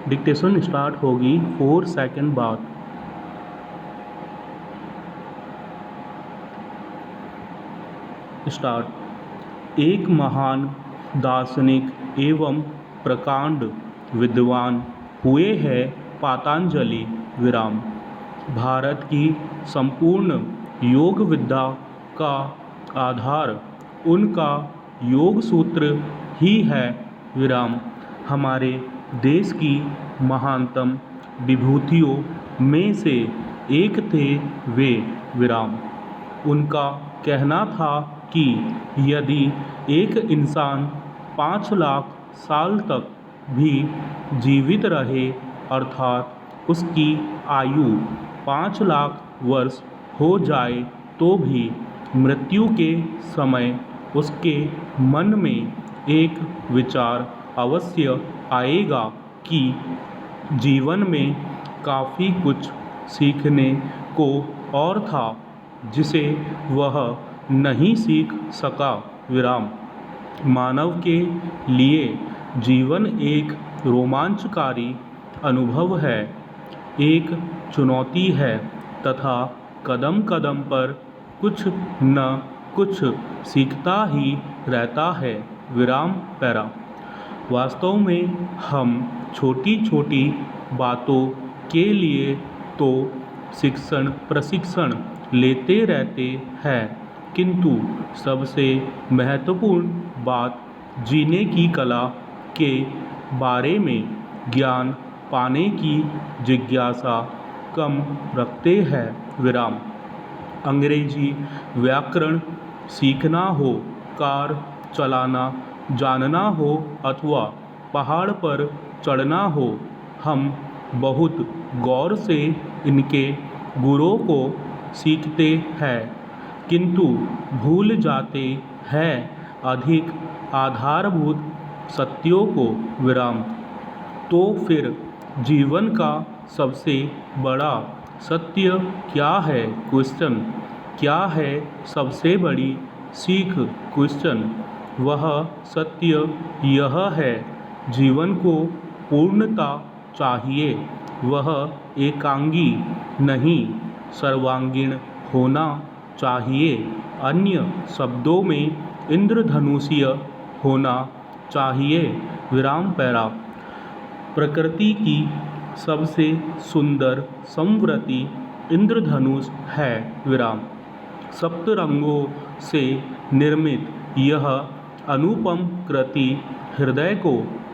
Dictation start होगी 4 second बाद। Start. एक महान दार्शनिक एवं प्रकांड विद्वान हुए हैं पतंजलि। विराम। भारत की संपूर्ण योग विद्या का आधार उनका योग सूत्र ही है। विराम। हमारे देश की महानतम विभूतियों में से एक थे वे। विराम। उनका कहना था कि यदि एक इंसान 5 लाख साल तक भी जीवित रहे, अर्थात उसकी आयु 5 लाख वर्ष हो जाए, तो भी मृत्यु के समय उसके मन में एक विचार अवश्य आएगा कि जीवन में काफ़ी कुछ सीखने को और था जिसे वह नहीं सीख सका। विराम। मानव के लिए जीवन एक रोमांचकारी अनुभव है, एक चुनौती है तथा कदम कदम पर कुछ न कुछ सीखता ही रहता है। विराम पैरा। वास्तव में हम छोटी छोटी बातों के लिए तो प्रशिक्षण लेते रहते हैं, किंतु सबसे महत्वपूर्ण बात जीने की कला के बारे में ज्ञान पाने की जिज्ञासा कम रखते हैं। विराम। अंग्रेजी व्याकरण सीखना हो, कार चलाना जानना हो अथवा पहाड़ पर चढ़ना हो, हम बहुत गौर से इनके गुणों को सीखते हैं, किंतु भूल जाते हैं अधिक आधारभूत सत्यों को। विराम। तो फिर जीवन का सबसे बड़ा सत्य क्या है? क्वेश्चन। क्या है सबसे बड़ी सीख? क्वेश्चन। वह सत्य यह है, जीवन को पूर्णता चाहिए, वह एकांगी नहीं सर्वांगीण होना चाहिए। अन्य शब्दों में इंद्रधनुषीय होना चाहिए। विराम पैरा। प्रकृति की सबसे सुंदर संवृत्ति इंद्रधनुष है। विराम। सप्तरंगों से निर्मित यह अनुपम कृति हृदय को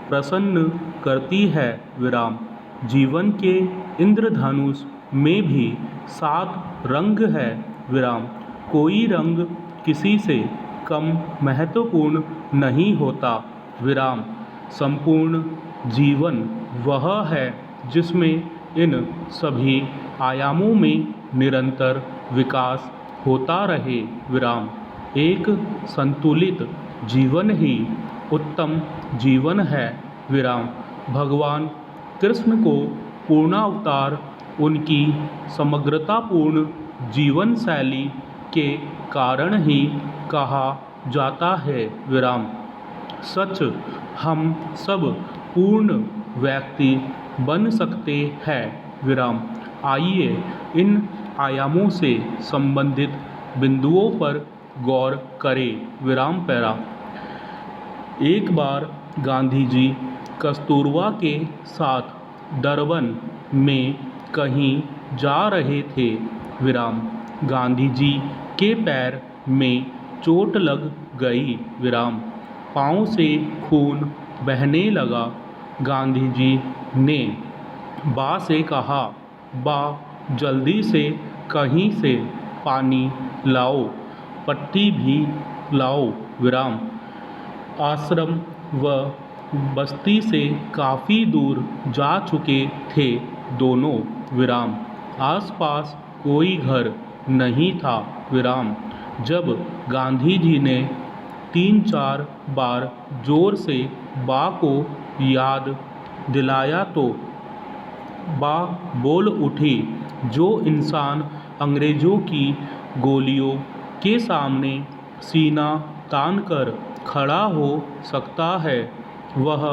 प्रसन्न करती है। विराम। जीवन के इंद्रधनुष में भी 7 रंग है। विराम। कोई रंग किसी से कम महत्वपूर्ण नहीं होता। विराम। संपूर्ण जीवन वह है जिसमें इन सभी आयामों में निरंतर विकास होता रहे। विराम। एक संतुलित जीवन ही उत्तम जीवन है। विराम। भगवान कृष्ण को पूर्णावतार उनकी समग्रतापूर्ण जीवन शैली के कारण ही कहा जाता है। विराम। सच, हम सब पूर्ण व्यक्ति बन सकते हैं। विराम। आइए इन आयामों से संबंधित बिंदुओं पर गौर करें। विराम पैरा। एक बार गांधी जी कस्तूरबा के साथ डरबन में कहीं जा रहे थे। विराम। गांधी जी के पैर में चोट लग गई। विराम। पाँव से खून बहने लगा। गांधी जी ने बा से कहा, बा जल्दी से कहीं से पानी लाओ, पट्टी भी लाओ। विराम। आश्रम व बस्ती से काफ़ी दूर जा चुके थे दोनों। विराम। आसपास कोई घर नहीं था। विराम। जब गांधी जी ने 3-4 बार जोर से बा को याद दिलाया तो बा बोल उठी, जो इंसान अंग्रेजों की गोलियों के सामने सीना तानकर खड़ा हो सकता है, वह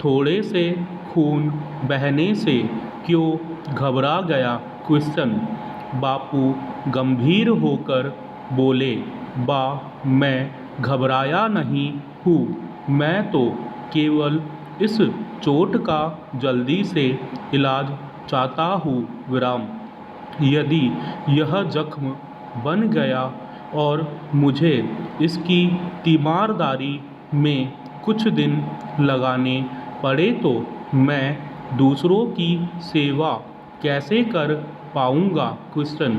थोड़े से खून बहने से क्यों घबरा गया? क्वेश्चन। बापू गंभीर होकर बोले, बा मैं घबराया नहीं हूँ, मैं तो केवल इस चोट का जल्दी से इलाज चाहता हूँ। विराम। यदि यह जख्म बन गया और मुझे इसकी तीमारदारी में कुछ दिन लगाने पड़े तो मैं दूसरों की सेवा कैसे कर पाऊँगा? क्वेश्चन।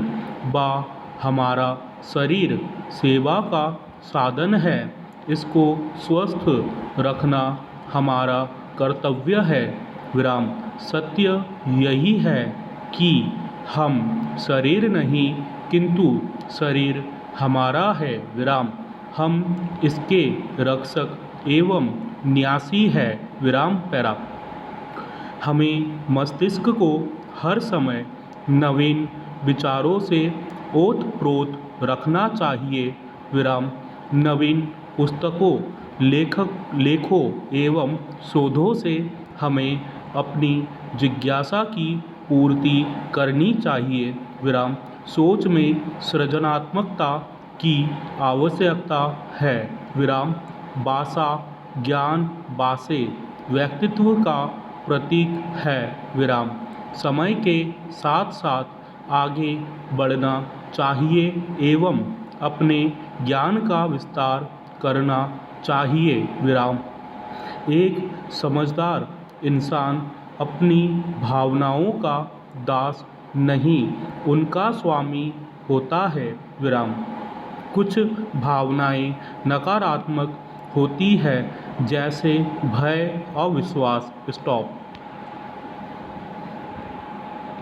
बा हमारा शरीर सेवा का साधन है, इसको स्वस्थ रखना हमारा कर्तव्य है। विराम। सत्य यही है कि हम शरीर नहीं किंतु शरीर हमारा है। विराम। हम इसके रक्षक एवं न्यासी है। विराम। पैरा। हमें मस्तिष्क को हर समय नवीन विचारों से ओत-प्रोत रखना चाहिए। विराम। नवीन पुस्तकों, लेखों एवं शोधों से हमें अपनी जिज्ञासा की पूर्ति करनी चाहिए। विराम। सोच में सृजनात्मकता की आवश्यकता है। विराम। बासा ज्ञान बासे व्यक्तित्व का प्रतीक है। विराम। समय के साथ साथ आगे बढ़ना चाहिए एवं अपने ज्ञान का विस्तार करना चाहिए। विराम। एक समझदार इंसान अपनी भावनाओं का दास नहीं, उनका स्वामी होता है। विराम। कुछ भावनाएं नकारात्मक होती है, जैसे भय, अविश्वास। स्टॉप।